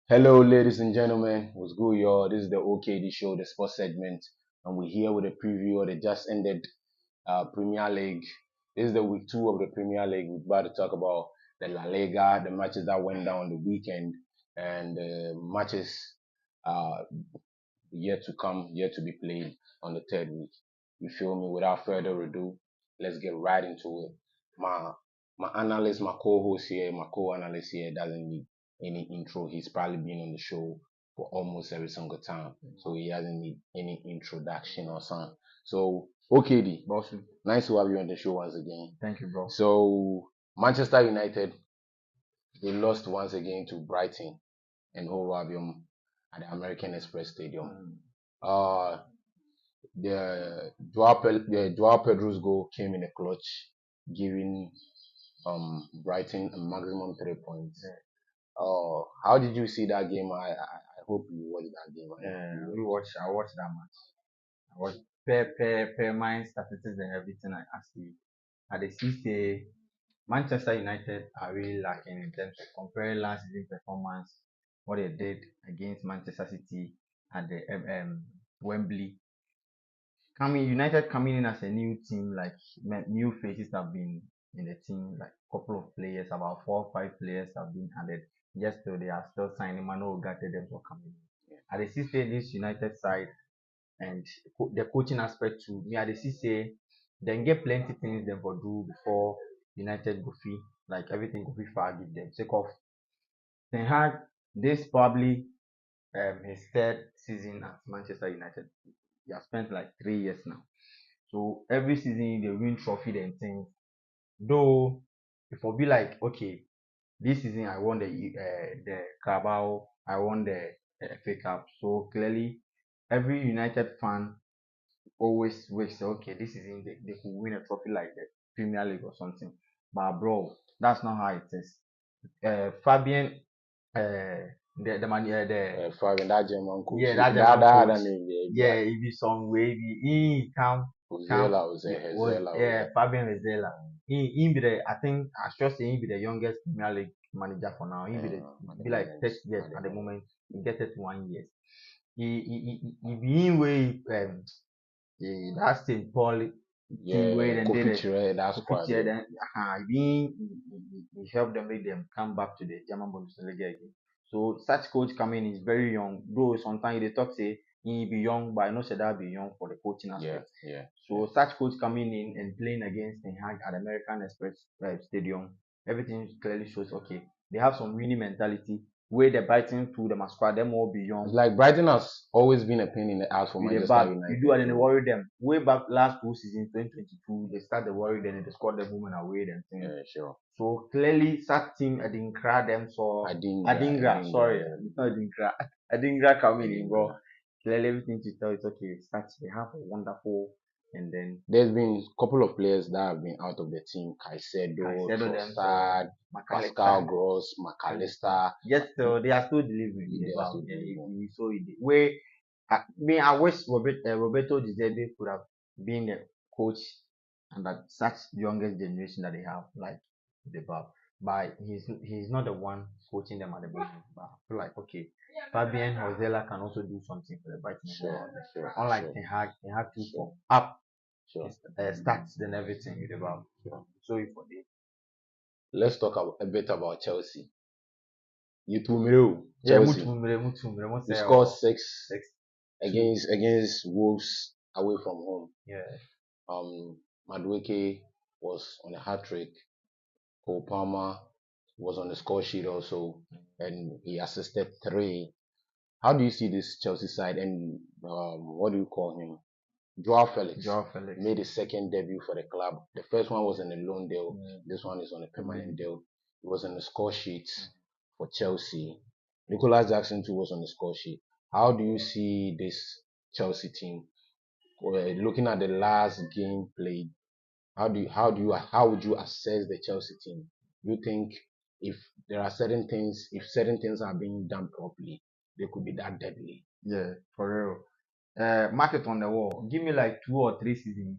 Hello, ladies and gentlemen. What's good, y'all? This is the OKD show, the sports segment, and we're here with a preview of the just ended Premier League. This is the week 2 of the Premier League. We're about to talk about the La Liga, the matches that went down the weekend, and matches uh, yet to come, yet to be played on the third week. You feel me? Without further ado, let's get right into it. My my analyst, my co-host here, my co-analyst here doesn't need any intro. He's probably been on the show for almost every single time, so he doesn't need any introduction or something. So, okay, D, Boss, nice to have you on the show once again. thank you, bro. So, Manchester United, they lost once again to Brighton and Hove Albion at the American Express Stadium. Uh, the Joao Pedro's goal came in a clutch, giving Brighton a maximum 3 points. How did you see that game? I hope you watched that game. I watched that match. I watched per my statistics and everything. I see. At the say Manchester United are really lacking in terms of comparing last season performance, what they did against Manchester City at the Wembley. United coming in as a new team, like new faces have been in the team, like couple of players, about 4 or 5 players have been added. Just so they are still signing. Manu Ugarte them for coming in. At the CCA, this United side and the coaching aspect too. Me at the CCA, then get plenty things them for do before United go free, like everything go free for give them. Take off. Ten Hag, this probably his third season at Manchester United. He has spent like 3 years now. So every season they win trophy and things. Though it will be like, okay, this season I won the Carabao, I won the FA Cup. So clearly, every United fan always wishes, okay, this season they could win a trophy like the Premier League or something. But bro, that's not how it is. Fabian, the man, the Fabian, that German coach, yeah, that German that coach. other name, Yeah, it be some way he come Uzela, was Hezela. Fabian Vizela. He be the I think I sure say he be the youngest Premier League manager for now. He be the At the be like moment, 30 years at the at the moment. moment. He get 1 years. He be in way that St. Paul team where Yeah, then did Kofi it. Chire, that squad, Official yeah. then he helped them make them come back to the German Bundesliga again. So such coach coming is very young. Though sometimes they talk say he be young, but I know say that be young for the coaching Yeah, aspect. yeah. So such coach coming in and playing against Ten Hag at American Express Stadium, everything clearly shows okay. They have some winning mentality. Where the Brighton to the squad, them all be It's young like Brighton has always been a pain in the ass for with the Manchester bag. You do United. and then they So, worry them. Way back last 2 seasons, 2022, they start the worry them and they squad the women away and things. yeah, sure. So clearly, that team Adinkra them so Adingra, sorry, Yeah, not Adinkra, Adingra coming in, bro. Edinburgh. Clearly, everything to tell it's okay. Start they have a wonderful, and then There's been a couple of players that have been out of the team. Caicedo, Caicedo them so Trossard, Pascal McAllister, Gross, McAllister. yes, so they are still delivering. They are About still delivering. so where I wish Roberto Di Zerbi could have been the coach and that such youngest generation that they have, like the Bab. But he's not the one coaching them at the moment. But I feel like okay, Fabian Hosella can also do something for the Brighton. Sure, sure, Unlike sure, Ten Hag too sure, for up sure, his stats and everything with the Bab. sure. So if for the Let's talk a bit about Chelsea. You two Miro, yeah, Chelsea. mutu, You say scored six six two. against Wolves away from home. Yeah, Madueke was on a hat trick. Cole Palmer was on the score sheet also, and he assisted three. How do you see this Chelsea side? And what do you call him? Joao Felix Joao Felix. made his second debut for the club. The first one was in a loan deal. Yeah. This one is on a permanent Permanent. deal. He was on the score sheet for Chelsea. Nicolas Jackson too was on the score sheet. How do you see this Chelsea team? Looking at the last game played, how would you assess the Chelsea team? You think if there are certain things, if certain things are being done properly, they could be that deadly? Yeah, for real. Market on the wall. Give me like 2 or 3 seasons.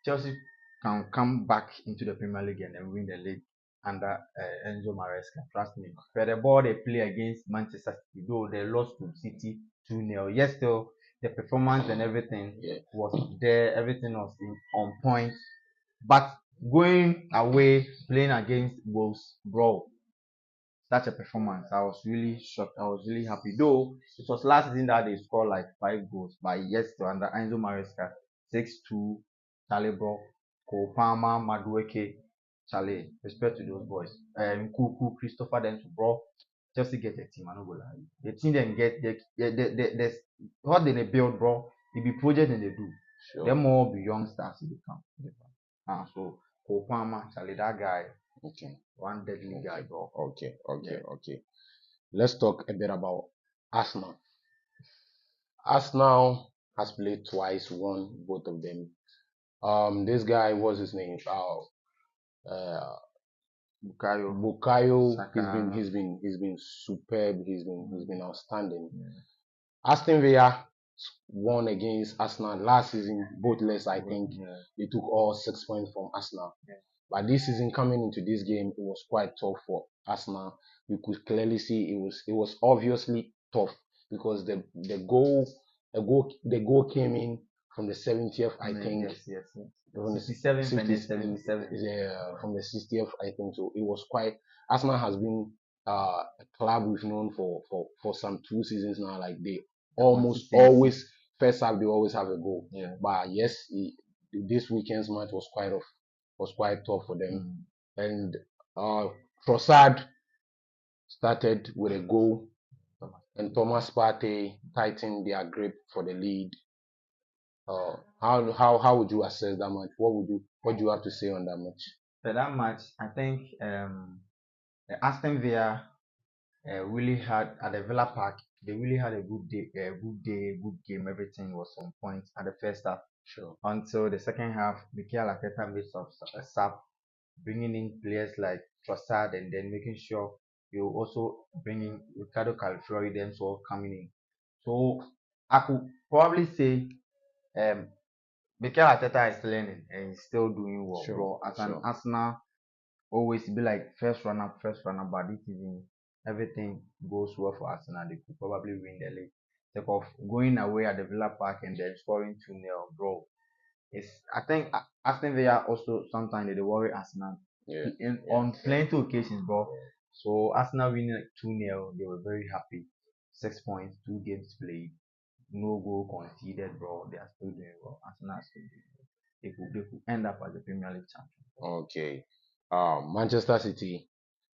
Chelsea can come back into the Premier League and then win the league under Enzo Maresca. Trust me. For the ball they play against Manchester City, though they lost to City 2-0. Yes, still the performance and everything Yeah. was there. Everything was on point. But going away playing against Wolves, bro, such a performance. I was really shocked. I was really happy. Though it was last season that they scored like 5 goals, but yes, to under Enzo Maresca, 6-2, Charlie Bro, Cole Palmer, Madueke, Charlie. Respect to those boys. Kuku, Christopher, them to bro. Chelsea get a team. I no go lie. The team then get the what they build, bro. It be project and they do. Sure. Them more be youngsters they come. So Cole Palmer, Charlie, that guy, Okay. one deadly guy, bro. Okay. Yeah. Okay. Let's talk a bit about Arsenal. Arsenal has played twice, won both of them. This guy, what's his name? Bukayo, Bukayo. Saka. He's been superb. He's been outstanding. Yeah. Aston Villa won against Arsenal last season, both legs. I think Yeah. they took all 6 points from Arsenal. Yeah. But this season, coming into this game, it was quite tough for Arsenal. You could clearly see it was obviously tough because the goal came in from the 70th, I think. Yes. From the 67 and then 60th, 77. yeah, from the 60th, I think so. It was quite. Arsenal has been a club we've known for some 2 seasons now. Like they almost Consistency. always first half they always have a goal. Yeah. But yes, this weekend's match was quite tough for them. And Trossard started with a goal, and Thomas Partey tightened their grip for the lead. How would you assess that match? What do you have to say on that match? For that match, I think Aston Villa really had at the Villa Park. They really had a good game. Everything was on point at the first half. Sure. Until the second half, Mikel Arteta made some sub, bringing in players like Trossard and then making sure you also bring in Ricardo Calafiori, them all coming in. So I could probably say Mikel Arteta is learning and he's still doing well, Sure, bro. As an sure. Arsenal, always be like first runner, but this season everything goes well for Arsenal. They could probably win the league. Take off going away at the Villa Park and then scoring 2-0, bro. It's I think Aston Villa also sometimes they worry Arsenal Yeah. on plenty occasions, bro. So Arsenal winning like 2-0, they were very happy. 6 points, 2 games played, no goal conceded, bro. They are still doing well. Arsenal are still doing well. They could end up as a Premier League champion. Okay. Manchester City,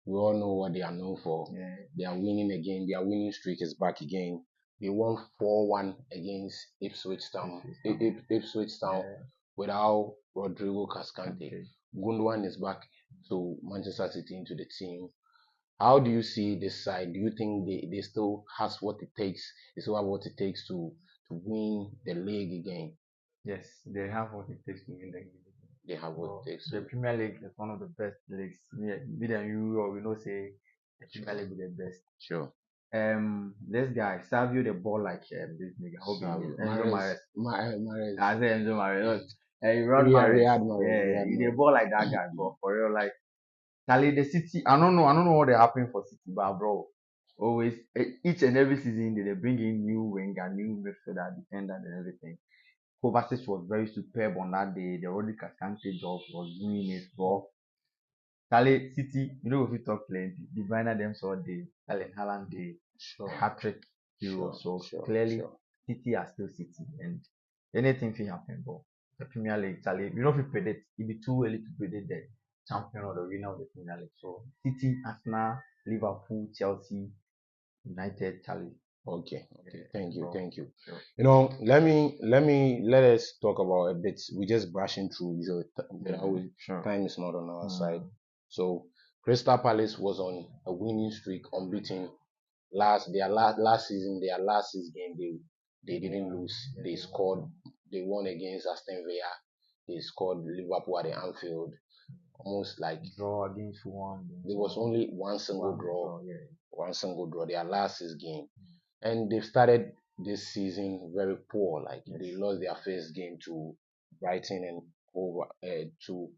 we all know what they are known for. Yeah. They are winning again. Their winning streak is back again. They won 4-1 against Ipswich Town. Ipswich Town Yeah. without Rodrigo Cascante. Okay. Gundogan is back to Manchester City into the team. How do you see this side? Do you think they still has what it takes? They still have what it takes to win the league again? Yes, they have what it takes to win the league. They have what So it takes. the Premier League is one of the best leagues. Yeah, be than you or we know say the Premier League is the best. Sure. This guy Savio the ball like this nigga. Hope Savio. Enzo Mares. Mahrez. I say Enzo Mares. Riyad Riyad Mahrez. Mahrez, Yeah, Riyad he Mahrez. the ball like that guy, bro. For real, like Charlie the City. I don't know what they happen for City, but bro, always each and every season they bring in new winger, new midfielder, defender, and everything. Kovacic was very superb on that day. The Rodri Cascante job was doing it, bro. Charlie City, you know if we talk plenty, the Bruyne them saw the Ellen Haaland the Sure. hat trick hero. So Sure. clearly City are still City and anything can happen, bro. The Premier League, Charlie, you know if you predict, it'd be too early to predict the champion or the winner of the Premier League. So City, Arsenal, Liverpool, Chelsea, United, Charlie. Okay. Yeah, Thank you. bro. Thank you. Sure. Let us talk about a bit. We're just brushing through. So Sure. time is not on our side. So Crystal Palace was on a winning streak, unbeaten. Last season, their last 6 game, they didn't lose. They scored. They won against Aston Villa. They scored Liverpool at the Anfield. Almost like Draw against one. there was only one single draw. Yeah. One single draw. Their last 6 game, and they've started this season very poor. Like they lost their first game to Brighton and over to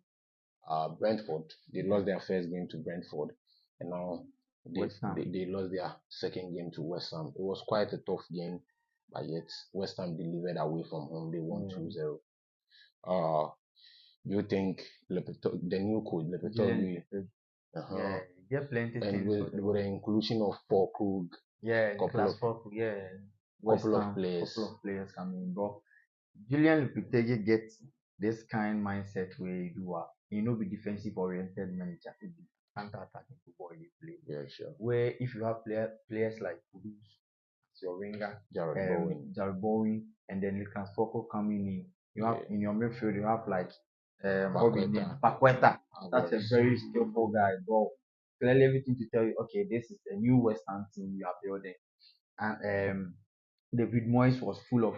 Brentford. They lost their first game to Brentford, and now West Ham. they lost their second game to West Ham. It was quite a tough game, but yet West Ham delivered away from home. They won Yeah. 2-0. Uh, you think the new coach Julian, Lopetegui, yeah, uh-huh, get plenty and things for them. with the inclusion of Paul Krug, Yeah, couple class of four, yeah, West couple of Ham, players, couple of players coming, but Julian Lopetegui gets this kind mindset where you do be defensive oriented manager, it be counter attacking football you play. yeah, sure, Where if you have players like Kudus, your winger, Jared Bowen, Jared Bowen, and then Lucas Foko coming in. You have yeah, in your midfield, you have like what we name Paqueta, Paqueta. That's a Alvarez, very skillful guy, but clearly everything to tell you, okay, this is a new West Ham team you are building, and David Moyes was full of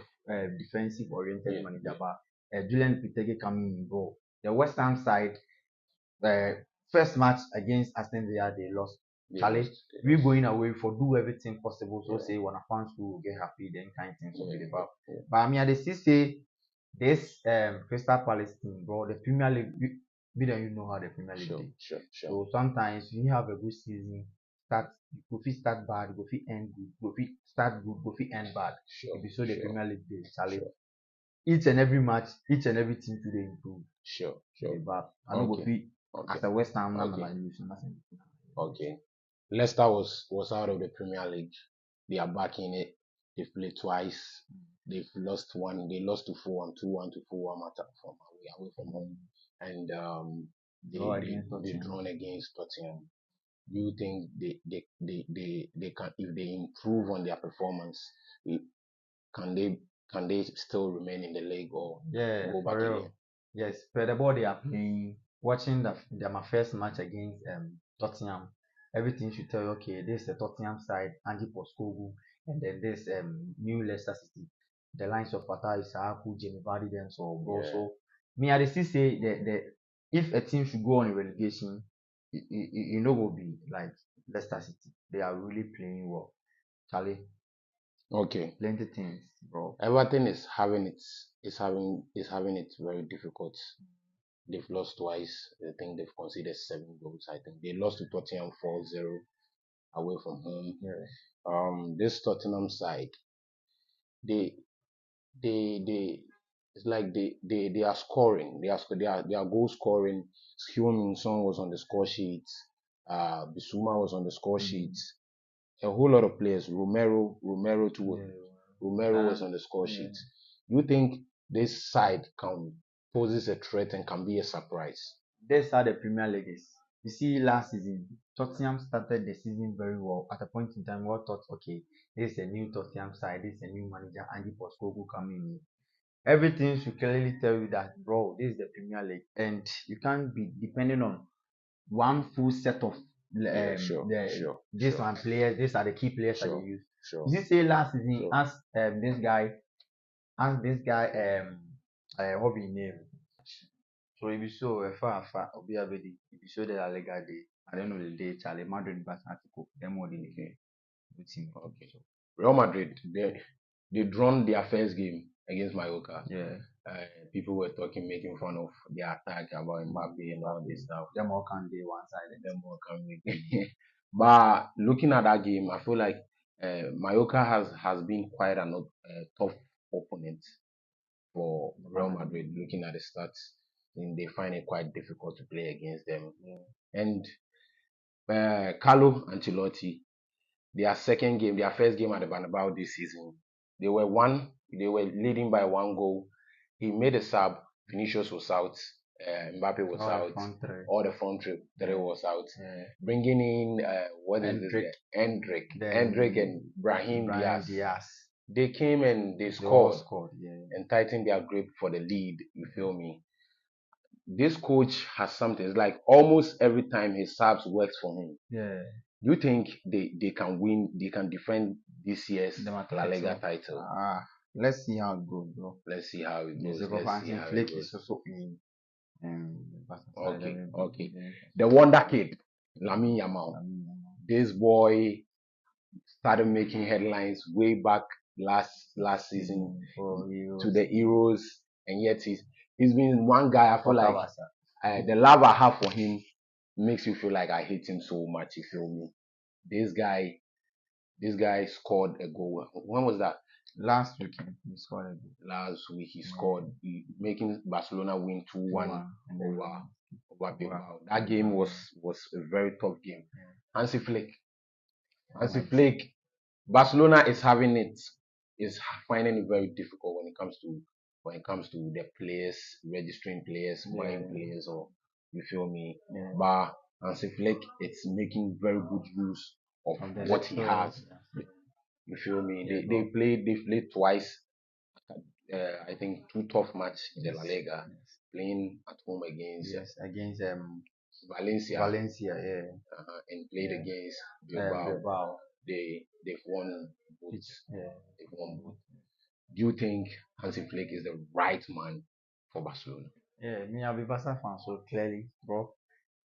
defensive oriented yeah, manager, yeah, but Julian Pitege coming in goal. The West Ham side, uh, first match against Aston Villa, they lost. Charlie, we lost, going away for do everything possible. So yeah, say when a fans will get happy, then kind things will be yeah, about. yeah, But I mean, I still say this Crystal Palace team, bro, the Premier League, we don't even know how the Premier League sure, did. sure, sure, So sometimes when you have a good season, you go fit start bad, you go fit end good, you go fit start good, you go fit end bad. sure, If you saw the sure, Premier League day, Charlie, sure, each and every match, each and every team today improve. sure, Today, sure, but I know go okay, fit okay, as a West Ham, none of okay, my illusion, nothing. okay. Leicester was out of the Premier League. They are back in it. They've played twice. They've lost one. They lost to Fulham, 2-1 to Fulham from away from home, and Draw against they Tottenham. drawn against Tottenham. Do you think they can, if they improve on their performance, eh, can they still remain in the league or Yeah, go for back again? real. Yes, but the ball they are playing, watching my first match against Tottenham, everything should tell you, okay, this is the Tottenham side, Andy Postecoglou, and then this new Leicester City, the lines of Fatah Isaaku, Jamie Vardy, then so bro. Yeah. So me, I dey still say that if a team should go on a relegation, it no go be like Leicester City. They are really playing well. Charlie, Okay. plenty things, bro. Everton is having it very difficult. They've lost twice. I think they've conceded 7 goals. I think they lost to Tottenham 4-0 away from home. Yeah. This Tottenham side, they they it's like they are scoring. They are goal scoring. Heung-min Son was on the score sheet. Bissouma was on the score sheet. A whole lot of players. Romero too. Yeah. Romero was on the score Yeah. sheet. You think this side can poses a threat and can be a surprise? That's how the Premier League is. You see, last season, Tottenham started the season very well. At a point in time, we thought, okay, this is a new Tottenham side, this is a new manager, Andy Postecoglou coming in. Everything should clearly tell you that, bro, this is the Premier League, and you can't be depending on one full set of Yeah, sure, sure, this sure, one players. These are the key players that you sure, use. sure, You see, last season, sure. as this guy, what be his name? So if you show far Obi Abedi, if you show the La Liga day, at the end of the day, Charlie Madrid but Atletico, them more than Okay, good team. okay. Real Madrid, they drawn their first game against Mallorca. Yeah, People were talking, making fun of their attack about Mbappe and all this stuff. them all can be one sided. Them all can make But looking at that game, I feel like Mallorca has been quite a tough opponent for Real Madrid. Looking at the stats, and they find it quite difficult to play against them. And Carlo Ancelotti, their first game at the Bernabeu this season, they were leading by 1 goal. He made a sub. Vinicius was out. Mbappe was out. All the front three was out. Yeah. Bringing in what is Hendrick. this? Hendrick and Brahim Diaz. They came and they All scored scored. Yeah. and tightened their grip for the lead. You feel me? This coach has something. It's like almost every time his subs works for him. Yeah. Do you think they can win? They can defend this year's La Liga title? Let's see how it goes, bro. Let's see how it goes. Because Let's see how Flick it goes. is also in. Okay, okay. The wonder kid, Lamine Yamal. This boy started making headlines way back last season to the Euros, and yet he's been one guy. I feel like the love I have for him makes you feel like I hate him so much. You feel me? This guy, this guy scored a goal. When was that? Last weekend he scored a goal. Last week he Yeah, scored, making Barcelona win 2-1 2-1, and then over over over Bilbao. That game Bilbao. was a very tough game. Yeah, Hansi Flick, yeah, Hansi like Flick, Barcelona is having it, is finding it very difficult when it comes to the players, registering players, buying yeah, players, or you feel me. yeah. But Hansi Flick, it's making very good use of Of the what he little, has. You feel me? yeah, They played twice. I think two tough match in the La yes, Liga, yes, playing at home against yes, against Valencia, Valencia, yeah, and played yeah, against Bilbao. Bilbao, They've won both. yeah. They've won both. Do you think Hansi Flick is the right man for Barcelona? Yeah, me, I'll be Barca fan, so clearly, bro.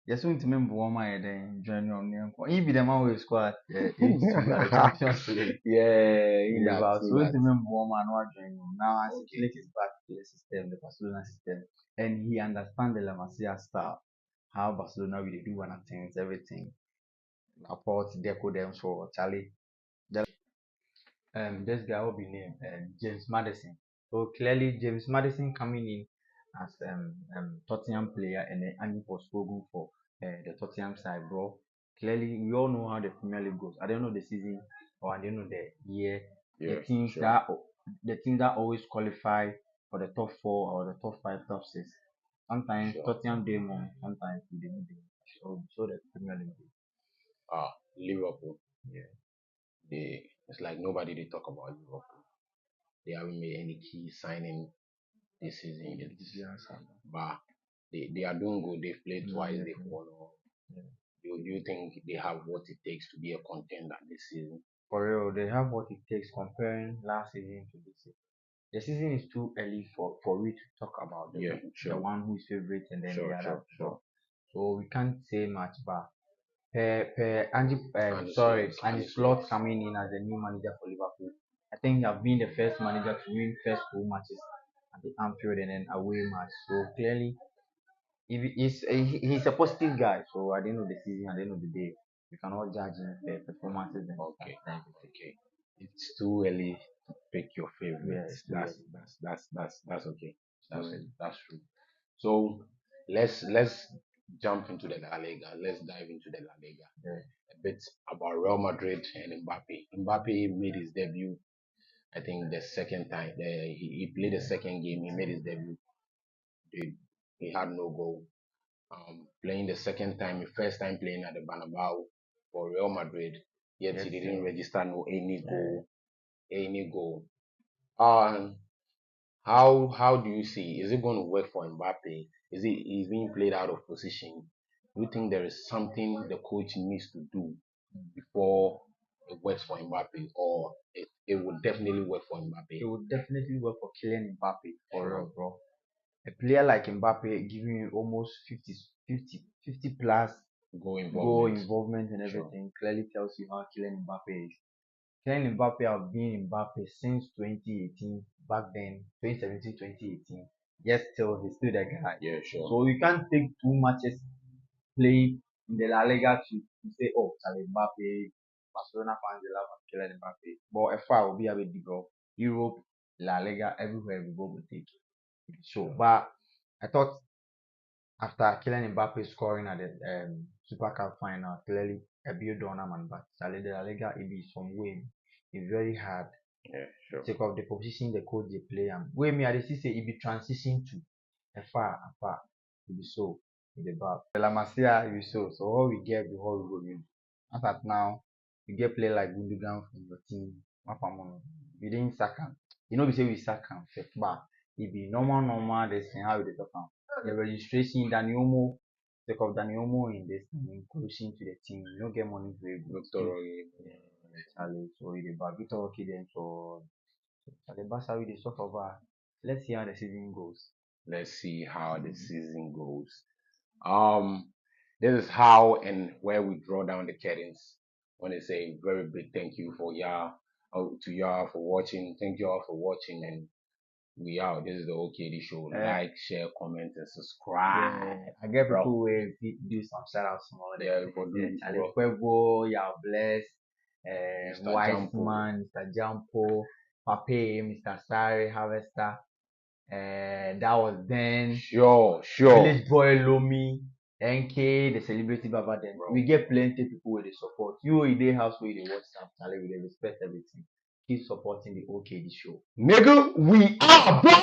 Yes, we remember one man then join on the He be the man who scored age 2 at the Champions League. Yeah, In in the that, Val. in So we that. remember one man who join on. Now as Okay. Flick is back to the system, the Barcelona system, and he understands the La Masia style, how Barcelona really do one things, everything. Laporte, Deco, them so Charlie. This guy will be named James Madison. So clearly, James Madison coming in as Tottenham player, and then Andy Postecoglou for the Tottenham side, bro. Clearly, we all know how the Premier League goes. At the end of the season or at the end of the year, the Yeah, teams sure. that the teams that always qualify for the top four or the top five, top six. Sometimes Sure. Tottenham they won, sometimes they don't. So the Premier League. Liverpool. Yeah. It's like nobody they talk about Liverpool. They haven't made any key signing this season yet. Yeah. But they are doing good. They've played Yeah. twice. Yeah. They've won. Yeah. Do you think they have what it takes to be a contender this season? For real, they have what it takes comparing last season to this season. The season is too early for we to talk about Yeah, the sure, one who is favorite and then the sure, other. sure, sure. So we can't say much, but Andy Andy Slot Slot. coming in as the new manager for Liverpool. I think he have been the first manager to win first two matches at the Anfield and then away match. So clearly, if he's a positive guy. So at the end of the season, at the end of the day, we cannot judge him for performances and Okay, stuff. okay. It's too early to pick your Yeah, favorites. it's too early. That's okay. It's too early. That's true. So let's jump into the La Liga. Let's dive into the La Liga. Yeah. A bit about Real Madrid and Mbappe. Mbappe made his debut. I think the second time he played the second game. He made his debut. He, he had no goal. Playing the second time, the first time playing at the Bernabeu for Real Madrid. Yet he Yes, didn't register no any uh, goal. Any goal. Um, how do you see? Is it going to work for Mbappe? Is being played out of position? Do you think there is something the coach needs to do before it works for Mbappe, or it would definitely work for it Mbappe? would definitely work for Kylian Mbappe for Sure. real, bro. A player like Mbappe giving you almost 50 plus Go goal involvement. involvement and Sure. everything clearly tells you how Kylian Mbappe is. Kylian Mbappe have been Mbappe since 2018, back then 2017, 2018. Yes, still he's still the guy. Yeah, sure. So you can't take two matches played in the La Liga to say, oh, Kylian Mbappe, Barcelona fans they love Kylian Mbappe. But if I will be able to go Europe, La Liga, everywhere we go, we take it. So, Sure. but I thought after Kylian Mbappe scoring at the Super Cup final, clearly a build on man, but Charlie the La Liga it be some way. It's very hard. Yeah, sure. Take off the position the coach they play and way me I see say it be transition to a far to be so in the back. The La Masia you so all we get before we go in. As at now, you get play like Gundogan from your team. Mapamono. You didn't sack him. You know we say we sack him first, but it be normal this thing how we dey talk am. The registration Daniomo take off Daniomo in this inclusion to the team. You don't get money for it. Victor Roy. Charlie, so it about Victor Oki then so the Barca we dey suffer over. Let's see how the season goes. Let's see how the Mhm. season goes. Um, this is how and where we draw down the curtains. I want to say very big thank you for y'all, to y'all for watching. Thank y'all for watching, and We out. This is the OKD show. Uh, Like, share, comment, and subscribe. yeah, I get Bro. people will do some shout outs more. Yeah, for do, Charlie bro. Quavo, Yao Bless, Mr. Wise Jampo. Man, Mr. Jampo, Pape, Mr. Sari, Harvester. That was then Sure. Village Boy Lomi, NK, the celebrity Baba then. Bro. We get plenty of people with the support. You in the house where they watch Sam Charlie, we dey respect everything. Keep supporting the OKD show. Nigga, we are, bro.